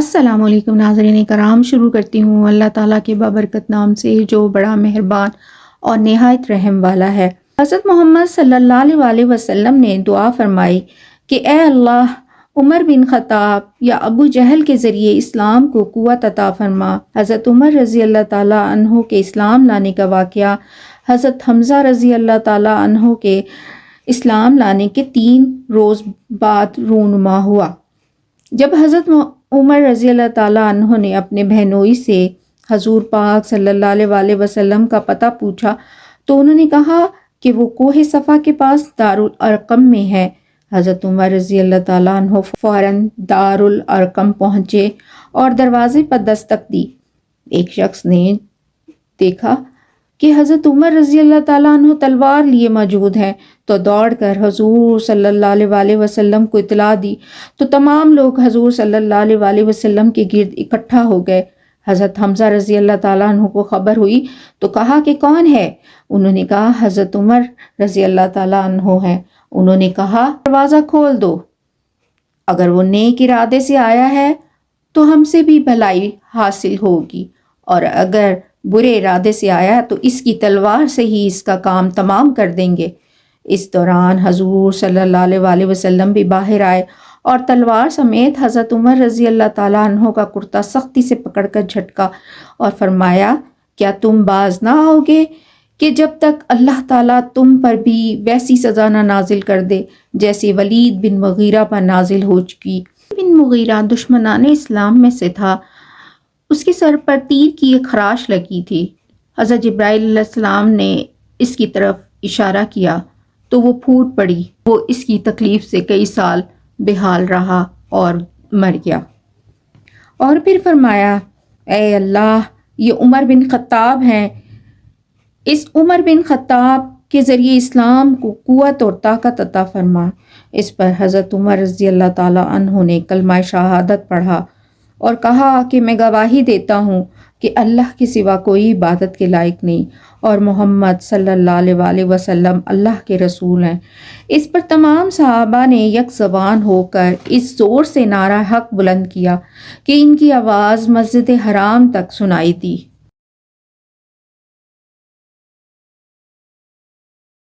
السلام علیکم ناظرین کرام، شروع کرتی ہوں اللہ تعالیٰ کے بابرکت نام سے جو بڑا مہربان اور نہایت رحم والا ہے۔ حضرت محمد صلی اللہ علیہ وسلم نے دعا فرمائی کہ اے اللہ، عمر بن خطاب یا ابو جہل کے ذریعے اسلام کو قوت عطا فرما۔ حضرت عمر رضی اللہ تعالیٰ عنہ کے اسلام لانے کا واقعہ حضرت حمزہ رضی اللہ تعالیٰ عنہ کے اسلام لانے کے 3 روز بعد رونما ہوا۔ جب حضرت عمر رضی اللہ تعالیٰ عنہ نے اپنے بہنوئی سے حضور پاک صلی اللہ علیہ وسلم کا پتہ پوچھا تو انہوں نے کہا کہ وہ کوہ صفا کے پاس دارالارقم میں ہے۔ حضرت عمر رضی اللہ تعالیٰ عنہ فوراً دارالارقم پہنچے اور دروازے پر دستک دی۔ ایک شخص نے دیکھا کہ حضرت عمر رضی اللہ تعالیٰ عنہ تلوار لیے موجود ہیں تو دوڑ کر حضور صلی اللہ علیہ وسلم کو اطلاع دی تو تمام لوگ حضور صلی اللہ علیہ وسلم کے گرد اکٹھا ہو گئے۔ حضرت حمزہ رضی اللہ تعالیٰ عنہ کو خبر ہوئی تو کہا کہ کون ہے؟ انہوں نے کہا حضرت عمر رضی اللہ تعالیٰ عنہ ہیں۔ انہوں نے کہا دروازہ کھول دو، اگر وہ نیک ارادے سے آیا ہے تو ہم سے بھی بھلائی حاصل ہوگی، اور اگر برے ارادے سے آیا تو اس کی تلوار سے ہی اس کا کام تمام کر دیں گے۔ اس دوران حضور صلی اللہ علیہ وسلم بھی باہر آئے اور تلوار سمیت حضرت عمر رضی اللہ تعالیٰ عنہ کا کرتا سختی سے پکڑ کر جھٹکا اور فرمایا کیا تم باز نہ آؤگے کہ جب تک اللہ تعالیٰ تم پر بھی ویسی سزا نہ نازل کر دے جیسے ولید بن مغیرہ پر نازل ہو چکی۔ بن مغیرہ دشمنان اسلام میں سے تھا، اس کے سر پر تیر کی ایک خراش لگی تھی۔ حضرت جبرائیل علیہ السلام نے اس کی طرف اشارہ کیا تو وہ پھوٹ پڑی۔ وہ اس کی تکلیف سے کئی سال بے حال رہا اور مر گیا۔ اور پھر فرمایا اے اللہ، یہ عمر بن خطاب ہیں، اس عمر بن خطاب کے ذریعے اسلام کو قوت اور طاقت عطا فرما۔ اس پر حضرت عمر رضی اللہ تعالیٰ عنہ نے کلمہ شہادت پڑھا اور کہا کہ میں گواہی دیتا ہوں کہ اللہ کے سوا کوئی عبادت کے لائق نہیں اور محمد صلی اللہ علیہ وسلم اللہ کے رسول ہیں۔ اس پر تمام صحابہ نے یک زبان ہو کر اس زور سے نعرہ حق بلند کیا کہ ان کی آواز مسجد حرام تک سنائی دی۔